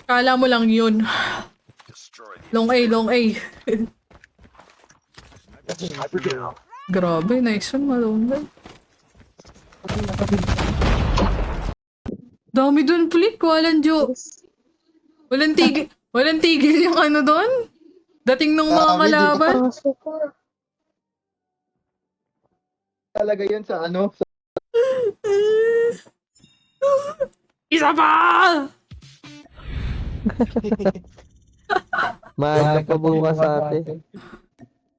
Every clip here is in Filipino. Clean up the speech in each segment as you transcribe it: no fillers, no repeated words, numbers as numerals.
Kala mo lang yun. Long A, long A. Grabe, nice one, malunggay. Dami dun, Flick. Walang Walang tigil yung ano doon. Dating ng mga kalaban. Talaga yun sa ano? Isa pa! Mahal ka pa bukas ate.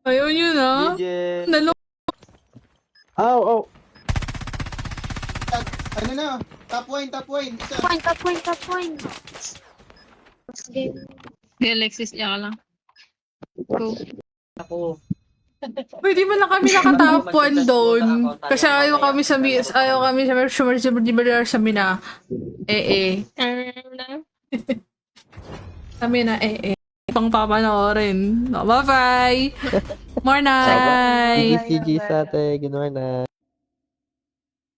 Ayun yun ah. Nalo. Aw, aw. Ano na? Top wine, top wine. Isa. Top point. Sige. Hey, Alexis, ka lang. Go. Pwede mo lang kami nakatop 1 doon. Kasi ayaw kami sa mina. Kami na pang papanoorin. Bye-bye! More night! GG sa ate. Good morning.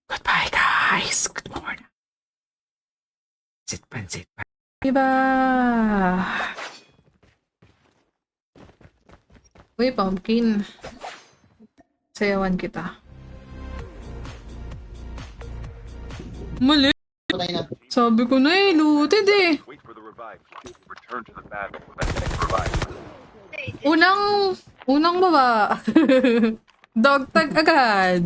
Goodbye, guys! Good morning! Sit pan. Diba? Uy, pumpkin. Sayawan kita. Mali! Patay na. Sabi ko na looted eh. Wait for the revive. Return to the battle for the next revive. Unang baba. Dog tag agad.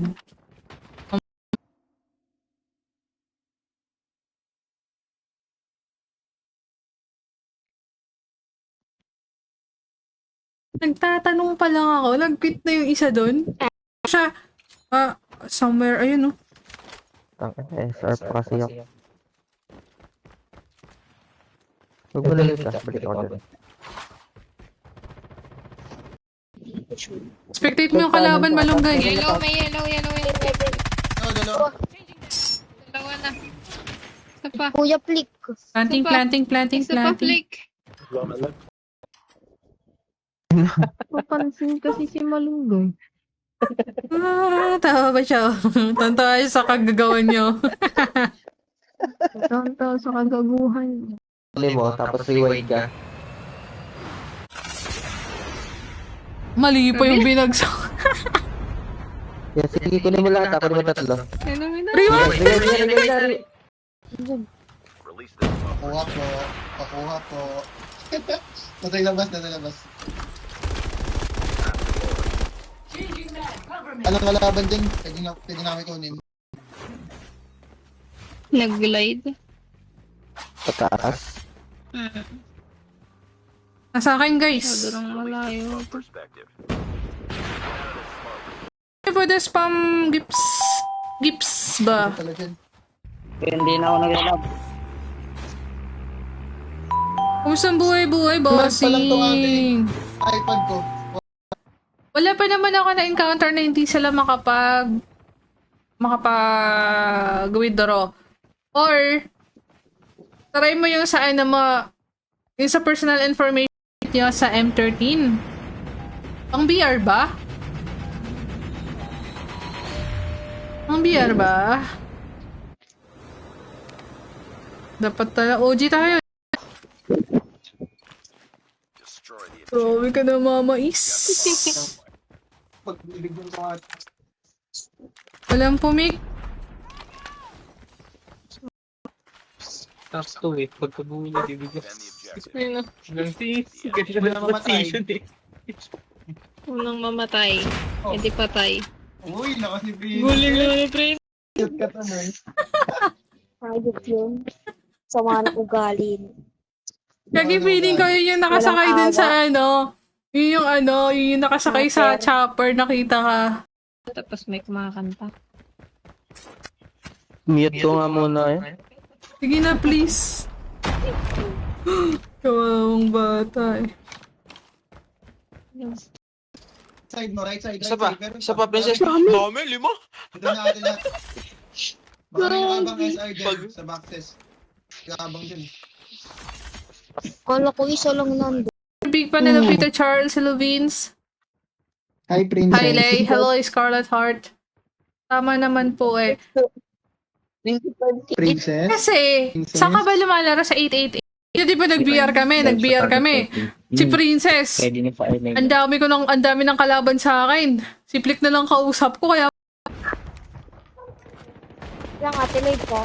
Nagtatanong pa lang ako. Nag-quit na yung isa doon. Siya, somewhere, ayun no. SR pa kasi ako. Huwag mo lang ito. Balik ako dun. Spectate mo yung kalaban, malunggay. Yellow, may yellow. Dalawa. Dalawa na. Isa pa. Kuya Flick. Planting. Isa pa, Flick. Papansin kasi si Malunggay. Tama ba siya? Tanta sa kagagawan niyo. Tanta sa kagaguhan. Huli mo, tapos rewind ka. Mali pa yung binagsak. Yeah, sige, kunin mo lahat. Kunin mo tatlo. Rewind! Rewind. Release this smoke. Pakuha po. Nasa labas. Anong kalaban din? Pwede namin kunin. Nag-glide. Pataas. Nasa akin, guys. Sobrang malayo. Perspective. Pwede spam gips ba? Pala dyan. Hindi na ako naglalab. Kumusta ang buhay, Palang to, bossing? iPad ko. Wala pa naman ako na-encounter na hindi sila makapag-withdraw. Or, try mo yung sa yung sa personal information nyo sa M13. Ang BR ba? Dapat talaga, OG tayo. Destroy the Grabe ka na, mamais. Pagbibigyan ko nga. Walang pumik. Tapos to eh, pagkabuo niya, bibigyan. defend the objective. Ayun na. Ganti Wala na mamatay. position eh. Unang mamatay. Hindi patay. Uy, nakasipin. Guling lang ni Prince. Cute ka to, man. Ayot yun. Sama ng ugali. Kagi feeling ko yun yung nakasakay dun sa yun yung nakasakay sa chopper, nakita ka. Tapos may kumakanta. Mute ko nga muna eh. Sige na, please. Kawawang bata eh. Side mo, right side. Isa pa, Pero- isa pa, princess. Dami, 5. Ito na natin lahat. Baka nakabang SR dyan sa boxes. Nakabang dyan. Kala ko isa lang nando. Big fan na Peter Charles, hello Vince. Hi, Princess. Hi Lay, hello Scarlet Heart. Tama naman po eh. Princess. Kasi, saan ka ba lumalaro sa 888? Kanina di ba nag-BR kami? Si Princess. Pwede na pa ay Ang dami ng kalaban sa akin. Si Flick na lang kausap ko kaya Lang ate live ko.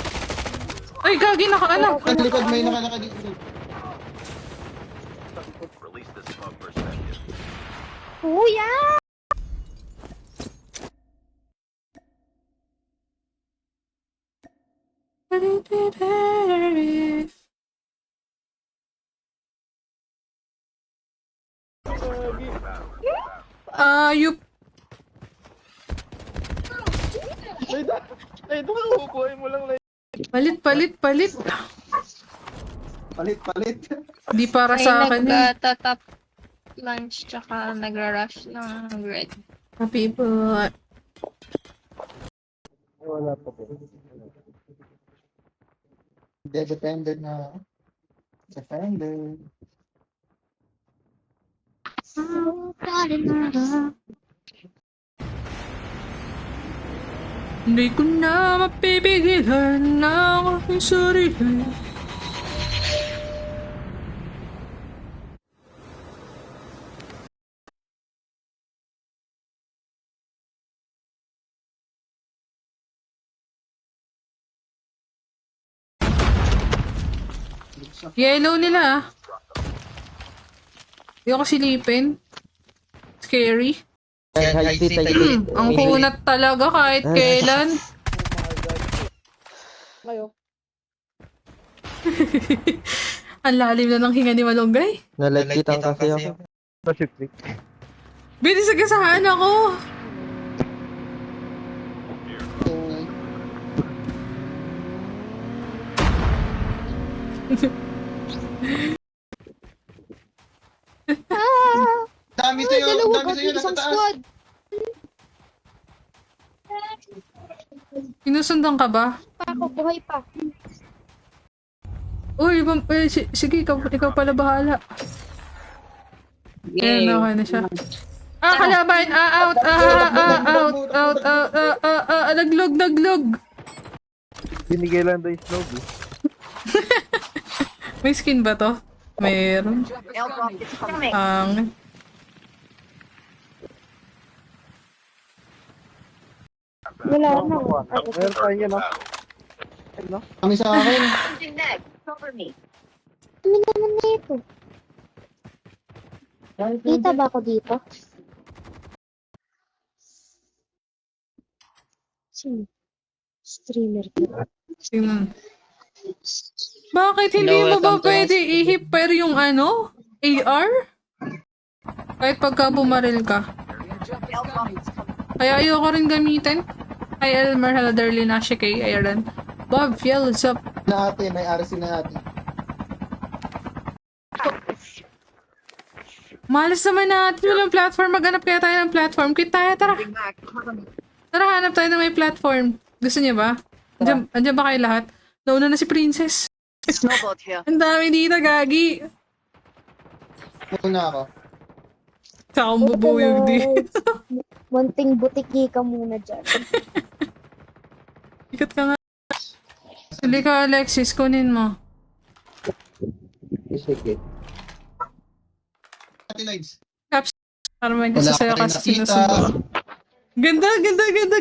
ay gagi nakaanak. Sa likod may nakalakad dito. Release the smoke perspective. Kuya! You palit. Palit. Di para May sa akin eh. nagtatap lunch tsaka nagra-rush ng bread. Happy birthday. Wala pa po. Defender na. Defender. Hindi ko na mapipigilan ang aking sarili. Yellow nila ah. Ayoko silipin. Scary. High speed. Ang kunat talaga kahit kailan. Ang lalim na ng hinga ni Malunggay. Nalagkitang kasi ako. Binisagasaan ako. Dami sa'yo, Dalawa dami sa'yo, ka isang nasa taas. squad. Sinusundan ka ba? Pa ako, buhay pa. Uy, sige, ikaw pala bahala. Ayan, okay na siya. Kalaban! Out! Naglog! Binigay lang daw yung snow. May skin ba to? Meron. Ang... Wala na. Meron tayo yan, no? Kami sa akin. Ano naman na ito? Kita ba ako dito? Sino? Streamer ko. Tingnan. Bakit hindi mo ba pwede i-hipper yung ano? AR? Kahit pagka bumaril ka. Kaya ayoko rin gamitin. Hi Elmer, hello Darlene, Asha kay Aaron. Bob, Fiel, what's up? Na ate, may RC na ate. Malas naman natin. Walang platform. Maghanap kaya tayo ng platform. Quit tayo, tara. Tara, hanap tayo ng may platform. Gusto niya ba? Andiyan ba kayo lahat? Nauna na si Princess. Ang dami dito, gagi. Muna ako. Saka akong bubuyog dito. Munting butiki ka muna dyan. Ikat ka nga. Huli ka, Alexis. Kunin mo. Sige. Ate Lives. Para may Wala gusto ka sa'yo rin kasi nakita. sinusunod. Ganda.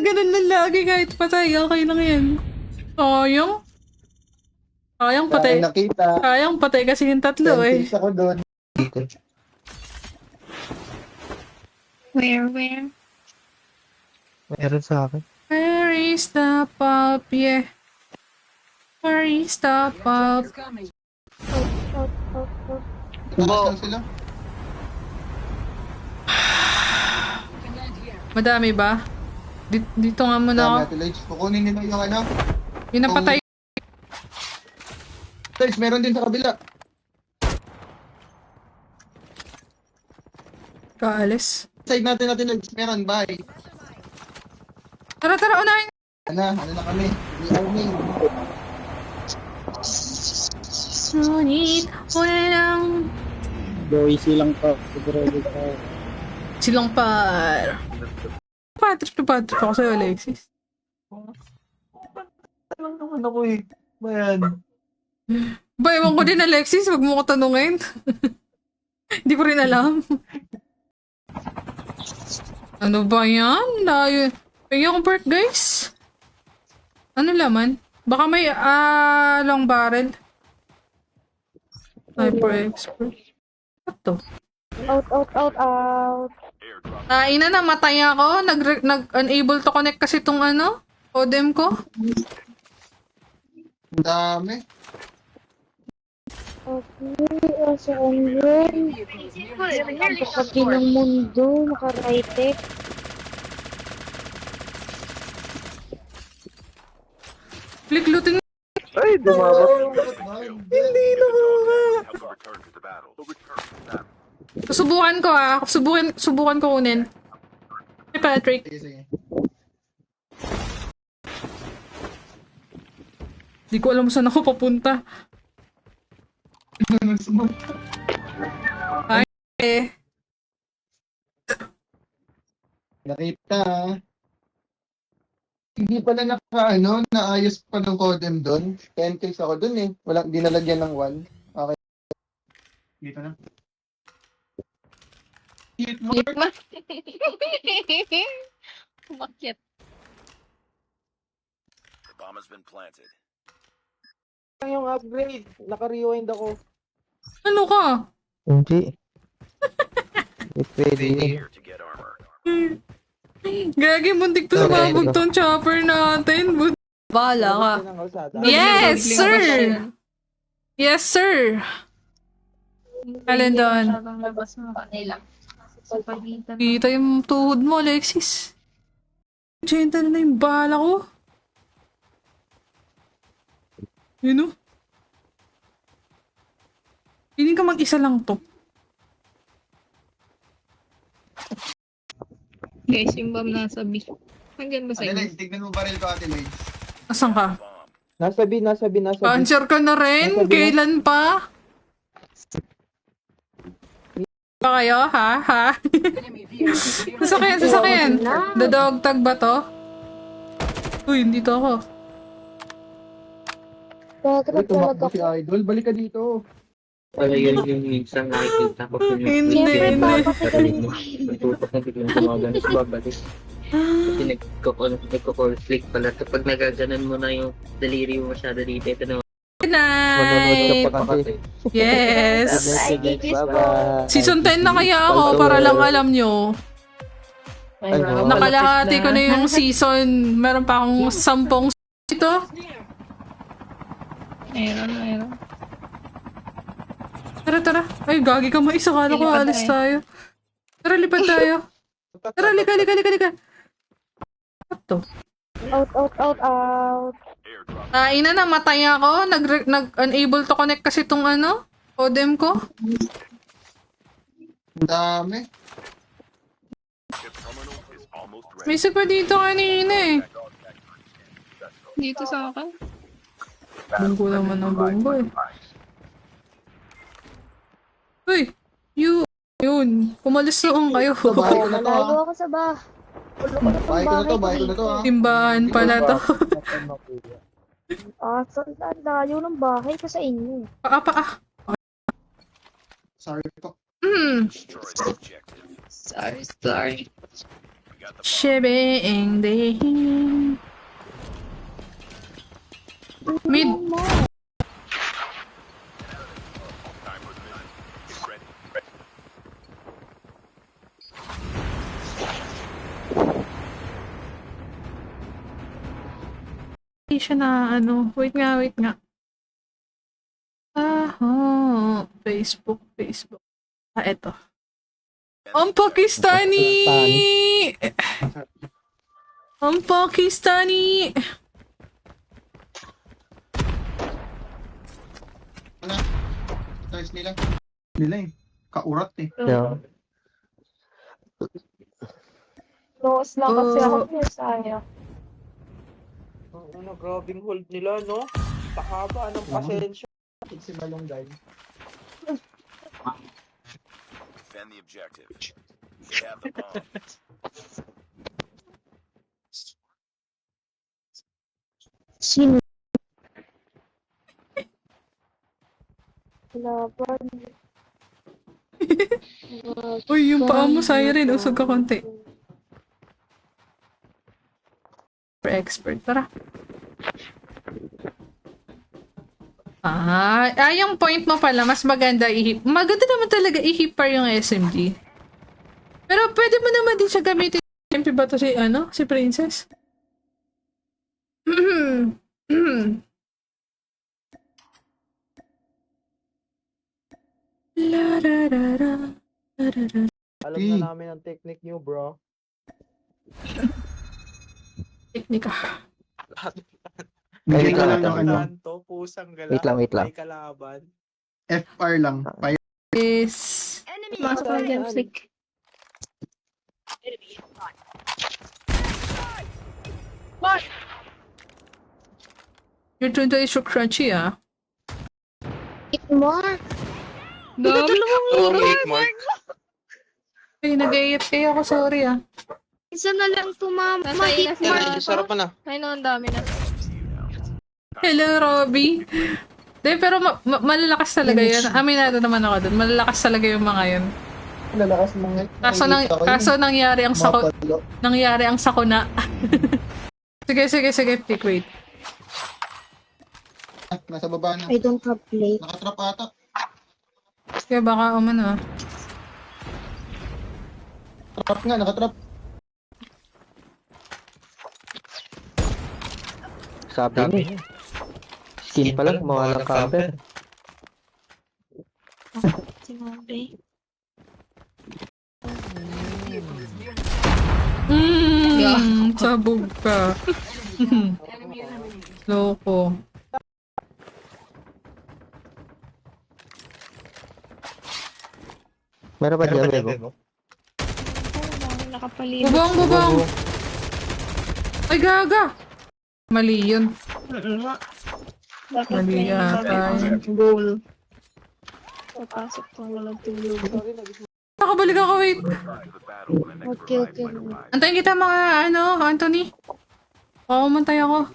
Ganun lang lagi kahit patay. Okay lang yan. Sayang. Sayang patay. Nakita. Sayang patay kasi yung tatlo eh. Sentence ako doon. Where? Meron sa akin. Where is the pop? Yeah. Where is the pop? Taas lang sila. Madami ba? Dito nga muna ako. Dami, Ate Lives. Kukunin nila yung ano. Yung napatay. Lives, meron din sa kabila. Kaalis. Side natin Ate Lives. Meron, bye. Tara, unahin. Ano na kami? We are me. Ngunit, walang silang pa. silang par. Patrick ako sa'yo, Alexis. Lang naman ako eh. Bayan. Ba, ewan ko din, Alexis. Wag mo ko tanungin. Hindi ko rin alam. Ano ba yan? Layo. Pagyan akong perk, guys. Ano laman? Baka may long barrel. Sniper expert. What to? Out. Ina, namatay ako. Unable to connect kasi tong modem ko. Ang dami. Okay, saan yun? Ang pagkabi ng mundo, naka-right-tech. Click looting. Ay, dumabot. Hindi na Help them return to the battle. Return to the battle. Subukan ko Subukan ko kunin. May penetrate. Sige. Di ko alam saan ako papunta. Eh. Nakita. Hindi pala naayos pa ng codem doon. 10 kills ako doon eh. Walang dinalagyan ng 1. Okay. Dito na. Hit mo. Hit mo. Umakyat. The bomb has been planted. Yung upgrade. Naka-rewind ako. Ano ka? Hindi. Hindi pwede yun. Here to get armor. Gagi, muntik pa sumabog tong chopper natin. Bala ka. Yes, sir! Yes, sir! Alin doon? Masyadong labas mo kanila. Sa pagitan. Kita yung tuhod mo, Alexis. Genta na yung bala ko. Yun o. Piling ka mag-isa lang to. Guys, yung bomb nasa B. Hanggang ba sa Ate inyo? Legs, tignan mo baril ko, Ate Legs. Asan ka? Bomb. Nasa B. Cancer ka na rin? Nasa B. Kailan pa? Pa kayo, ha? Sasakyan. Dadog tag ba to? Uy, hindi to ako. Uy, tumakbo si Idol. Balik ka dito. Wala yun yung minsan nakikita ko po yung Hindi. katalig mo. Natutok na biglang tumagan sa babalik. Kasi nagko-call flick pala. Kapag nagaganan mo na yung daliri mo masyado dito, ito na Good Manonood night! ka pa kasi. Yes! Bye-bye. Season 10 na kaya ako para lang alam nyo. Nakalahati ko na yung season. Meron pa akong 10 ito. Meron. Tara. Ay, gagi ka mo. Kala ko Lipad alis tayo. tayo. Tara, lipad tayo. Tara, lika. What to? Out. Airdrop. Ina, namatay ako. Unable to connect kasi tong modem ko. Ang dami. Ship terminal is almost ready. May isa pa dito kanina eh. Dito sa akin. Bunggo naman ang bunggo eh. Uy! Yun. Pumalis noon kayo. Bahay ko na to, ha? Malago ako sa bah. Ulo ko na Bahay ko na to, ha? Timbahan pala to. Saan layo ng bahay ko sa inyo. Paa. Sorry po. Destroy the objective. Sorry. We got the bomb. Shebeng dehing. Mid. Time for the mission. Get ready. Hindi siya na Wait nga. Facebook. Eto. Ang Pakistani! Ang Pakistani! Stars nila. Nila eh. Kaurat eh. Yeah. Loos lang kasi ako sayang. Grabing hold nila, no? Pakaba ng pasensya. Si Malunggay. Defend the objective. We have the bomb. Sino? Laban. Uy, yung paa mo, Siren. Usog ka konti. For expert. Tara. Yung point mo pala, mas maganda i-hip. Maganda naman talaga i-hipper yung SMG. Pero pwede mo naman din siya gamitin. MP ba to si, si Princess? La ra ra ra, la ra ra. Alam na namin ang technique niyo, bro. Teknika. Hindi ka Wait lang lang, yung Santo, pusang gala. Wait lang. May kalaban. FR lang. Is... Masok lang dyan, flick. Your tune is so crunchy, ah. Eat more. Dami naman Ay, nag-AFK ako, sorry, ah. Isa na lang tumama. Nasa ina Eat more. sila. Ay, no, ang dami na. Hello, Robby. De, pero malalakas talaga yun. Aminado naman ako dun. Malalakas talaga yung mga yun. Lalakas mga. Kaso nangyari ang sakuna. Sige, pick, wait. Nasa baba na. I don't have plate. Nakatrap ata. Kaya baka umano, ah. Trap nga, nakatrap. Sabi niya. Skin pa lang, mawalang cover. Sinabi. Sabog ka. Loko. Meron ba dyan, Bebo? Nakapalibot. Bubong! Ay, gaga! Mali yun. Dapat Mali may yata. goal. Papasok ko walang tulog. Nakabalik ako, wait. Okay. Antayin kita mga, Anthony. Mamantay ako.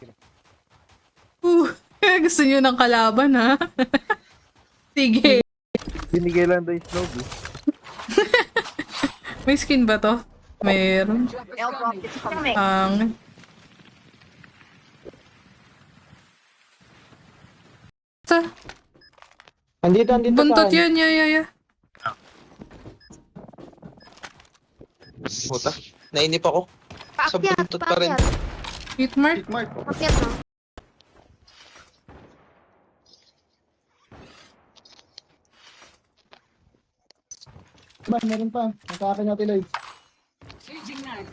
Gusto niyo ng kalaban, ha? Sige. Binigay lang daw yung snow, bro. May skin ba to? Meron. Ang... Andito Buntot yan, yeah. Puta, nainip ako. Sa buntot pa rin. Hitmark? Mark. Akyat na. Ba, meron pa. Nasa akin natin live.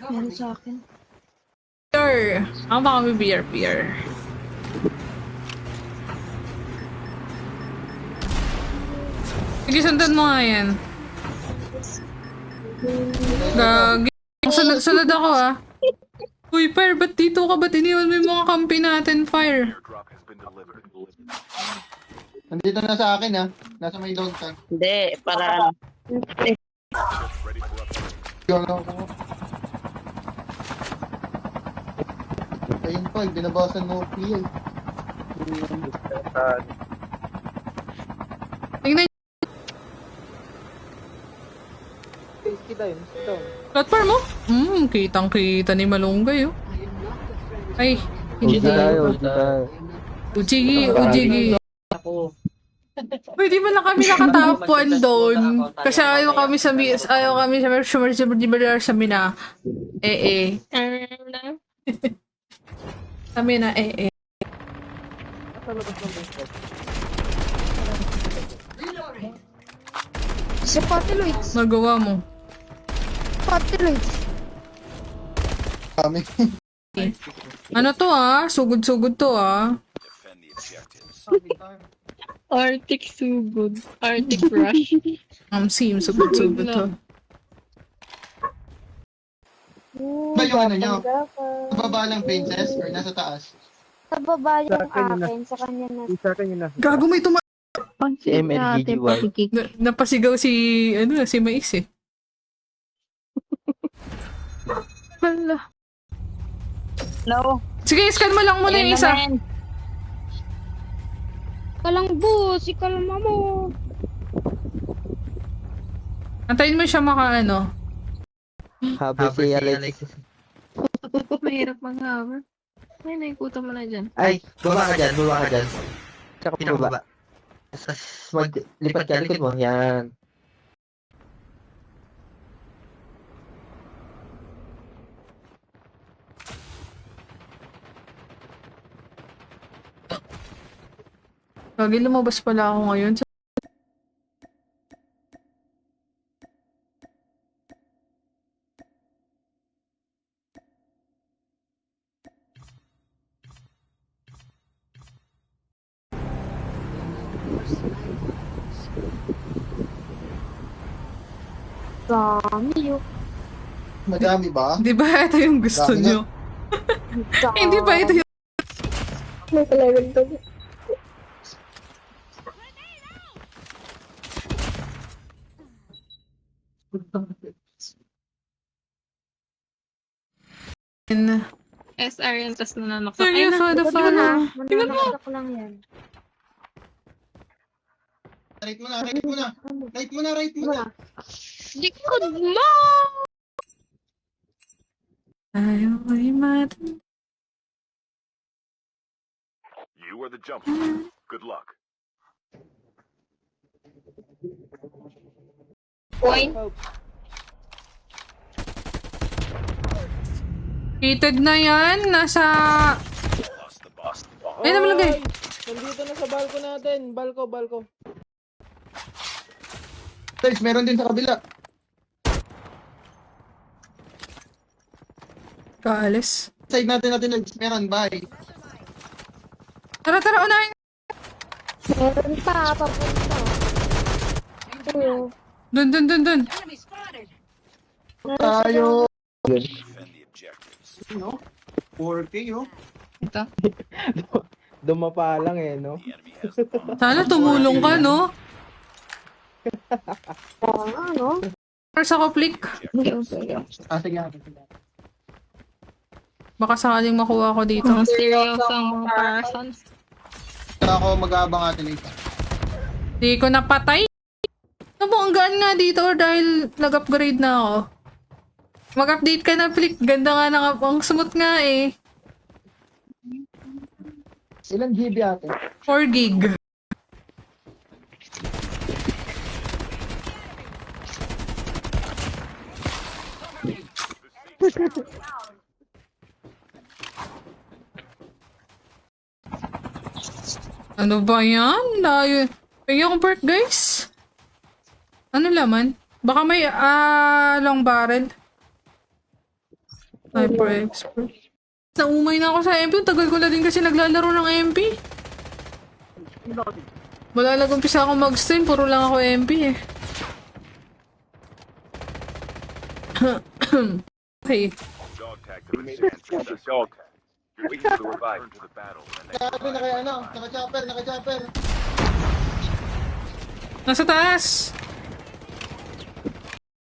Meron sa akin. Beer. Ako ba kami beer? Sige, sundan mo nga yan. Gagi. Sunod ako, ah. Uy, Fire, ba't dito ka? Ba't iniwan mo yung mga kampi natin, Fire? Airdrop has been delivered. Nandito na sa akin ha. Nasa may load tank. Hindi, para Ready for upgrade. Yun ako. Ayun pa, binabawasan mo PL. Tingnan platform mo? Kitang-kita ni Malunggay, oh. Ay, hindi. Ujigi. Pwede ba lang kami nakatapuan doon? Kasi ayaw kami sa mina. Sa mina, Si Patiloids. Nagawa mo. Patiloids. Kami. Ano to, ah? Sugod-sugod to, ah. Defend the objectives. Arctic sugod. Arctic rush. Sim, sugod-sugod to. Ba yung ano nyo? Sa baba lang princess or nasa taas? Sa baba yung akin. Sa kanya na. Gago, may Si MLGGY. napasigaw si Mais, eh. Hala. no. Sige, scan mo lang muna yung isa. Kalang boss. Ikalma mo. Antayin mo siya ano. Habol si Alexis. Mahirap mag-hover. Ay, naikuta mo na dyan. Ay, baba ka dyan, baba ka dyan. Tsaka baba. Tapos maglipat ka likod mo. Yan. Lagi lumabas pala ako ngayon. Dami yun. Madami ba? Di ba ito yung gusto Dami na. nyo? Hindi ba ito yung... May talagang to. SR yun, tapos nananaksak. Ay, Seryoso, the Huwag mo follow. na. Mananaksak lang yan. Right mo na, right mo na. Right mo na, right mo na. Likod mo! Ayaw ay You are the jump leader. Good luck. point. Heated na yan. Nasa... Lost the boss. Ay, namalagay. Nandito na sa balko natin. Balko. Guys, meron din sa kabila. Kaalis. Side natin, meron, bye. Tara, unahin. Meron pa, papunta. Oo. Dun. Tayo. Defend the objectives. 4K, oh. Ito. Dumapa lang eh, no? The enemy has the bomb. Sana tumulong ka, no? Oo nga, no? First ako, flick. Sige. Baka sakaling makuha ko dito. Ang serious ang mga persons. Ako mag-aabang natin ito. Di ko napatay. Ano mo, ang gaan nga dito or dahil nag-upgrade na ako. Mag-update ka na, flick. Ganda nga ng ang smooth nga eh. Ilan GB ate? 4 gig. Ano ba yan? Layo. Pagyan akong perk, guys. Ano laman? Baka may long barrel. Sniper expert. Naumay na ako sa MP. Tagal ko na din kasi naglalaro ng MP. Wala lang umpisa ako mag-stream. Puro lang ako MP eh. Okay. Dog tag to the stand. Success. Dog tag. You're waiting for the revive. Return to the battle. And then Sabi na kaya naka-chopper. Nasa taas.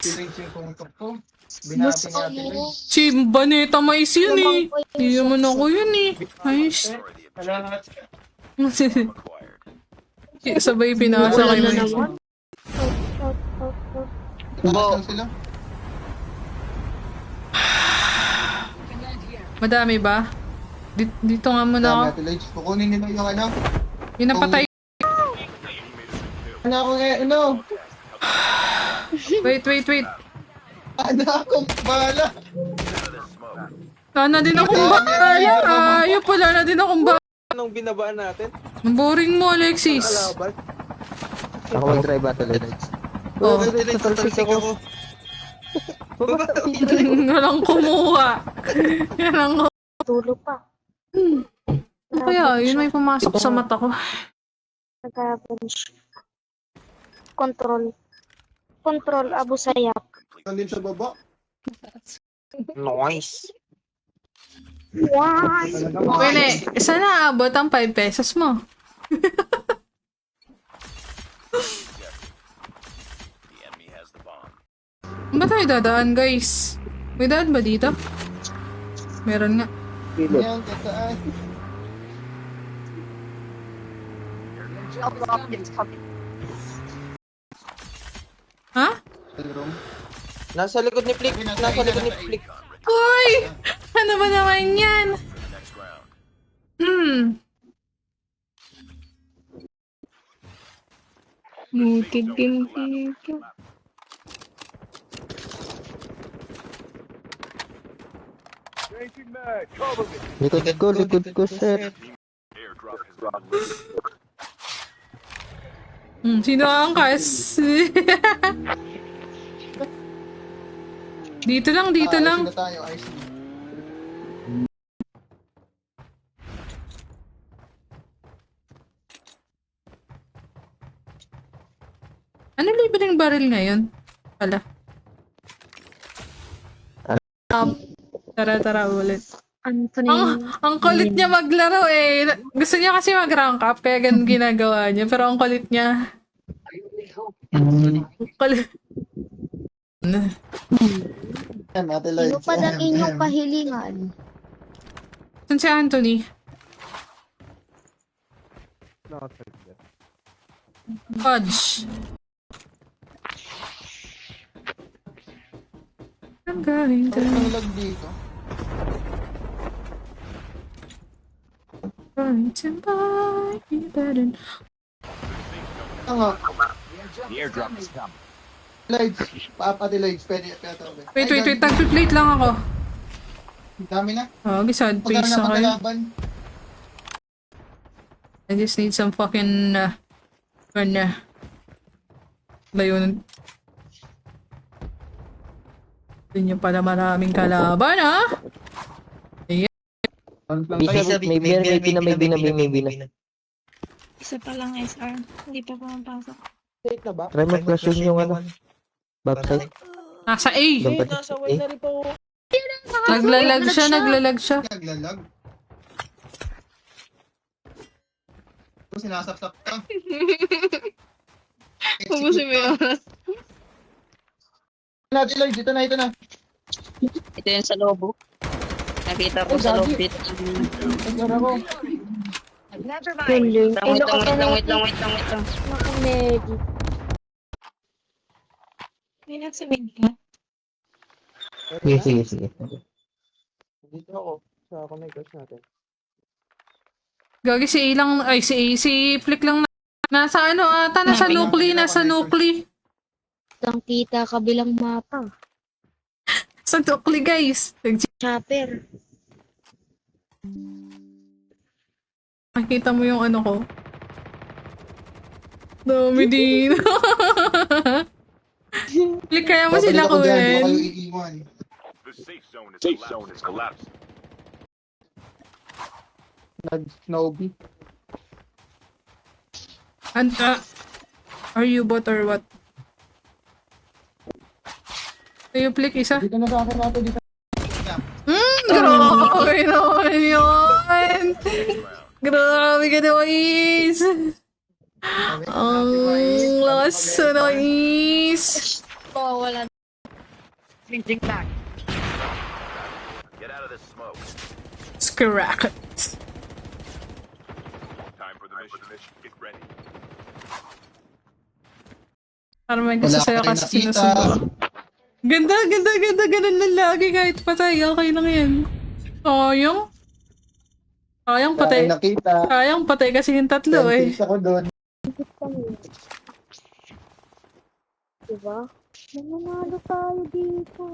Siling yung pumutok ko. Binabi natin rin. Si Baneta Mais yun eh. Hindi naman ako yun eh. Nice. destroy the acquired. Sabay pinasa kay Mais. Taas lang sila. Madami ba? Dito nga muna ako. Dami natin, Legs. Kukunin nila yung ano. Yung napatay. Ano ako ngayon, ano? Wait. Ano akong bala? Sana din akong bahala. Ayaw pala na din akong bahala. Anong binabaan natin? Ang boring mo, Alexis. Kalaban. Ako mag-try battle Alex. Oh. Talsik ako. Walang kumuha. Yan ang... Tulo pa. Ano kaya? Yun may pumasok sa mata ko. Nag-bench. Control, Abu Sayyaf. Nandun sa baba. Nice. Wow! Pwede, sana abot ang 5 pesos mo. The enemy has the bomb. Ba tayo dadaan, guys? May daan ba dito? Meron nga. Yan, kataan. Ha? room. Nasa likod ni Flick. Nasa likod ni Flick. Uy! Ano ba naman yan? Next round. Mutig din dito. Changing mag. Cover me. Likod ko, sir. Airdrop has been delivered. Sino ang kas? Dito lang, dito lang. Sino tayo? IC. Ano libreng baril ngayon? Pala. Tara, ulit. Anthony. Ang kulit niya maglaro eh. Gusto niya kasi mag-rank up, kaya ganun ginagawa niya. Pero ang kulit niya. Ang kulit. Yan, Ate Lloyd. Sino pa ng inyong kahilingan? Saan si Anthony? Fudge. I'm going to Ang lag dito. buy you better. Nga. The airdrop has come. Lloyd. Ate Lloyd. Pwede ito. Wait. Tag-plate lang ako. Dami na. Oh, gisad Pagka face na na kayo. pagkalaban. I just need some fucking Layun. Hindi nyo pala maraming kalaban, ha? May bina. Isa pa lang SR. Hindi pa pumapasok. Safe na ba? Try mo flash yung ano. Backside. Nasa A! Doon pa Nasa wall na rin po. Naglalag siya. Naglalag. Sinasap-sap ka. Ubusin mo yung oras. Ate Lloyd. Ito na. Ito yung sa lobo. Nakita ko sa loob dito. Naglara ko. Hindi. Wait lang. Nakamedi. May nasa mid ka. Sige. Dito ako. Sa connectors natin. Gagi si A lang, ay si Flick lang nasa ano ata, nasa Nukli. Ang kita kabilang mapa. Sa Nukli guys. Chopper. Makikita mo yung ano ko. Dami din. Flick, kaya mo sila Babalik ako dyan. Huwag kayo kuhin. iiwan. The safe zone is collapsed. Nag-snowbee. And, are you bot or what? Kayo, Flick, isa? Dito na sa akin natin. Dito. Grabe naman yun! Grabe ka naman, Is! Ang lakas na, Is! Oh, wala. Changing mag. Get out of this smoke. Scrack. Time for the mission. Get ready. Parang may gusto sa'yo kasi sinusunod. Ganda, ganun lang lagi kahit patay. Okay lang yan. Sayang patay. Nakita. Sayang patay kasi yung tatlo eh. Tentis ako doon. Diba? Nananalo tayo dito.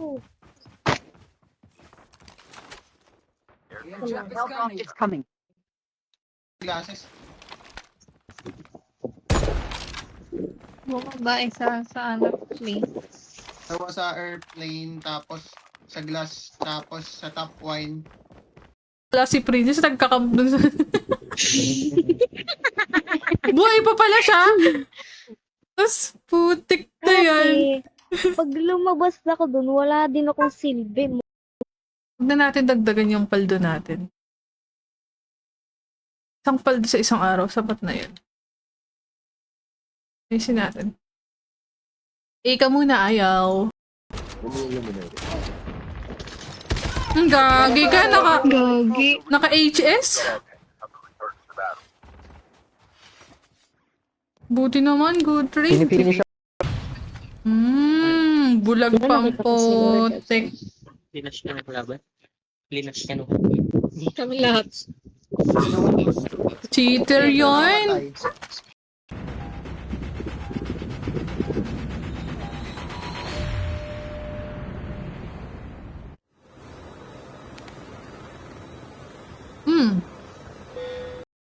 It's coming. Glasses. Bumaba isa sa ano, place. Tawa sa airplane, tapos sa glass, tapos sa top wine. Wala si Princess, nagkakamp dun sa... Buhay pa pala siya! Tapos, putik na yan. Kasi, pag lumabas ako dun, wala din akong silbi. Huwag na natin dagdagan yung paldo natin. Isang paldo sa isang araw, sapat na yan. Ayusin natin. Ika muna, ayaw. Ang gagi ka, Gagi. naka-HS? Buti naman, good trade. Pinifinish Bulag pa ang potek. Linas ka ng laban. Linas ka ng Kami lahat. Cheater yun. Hmm.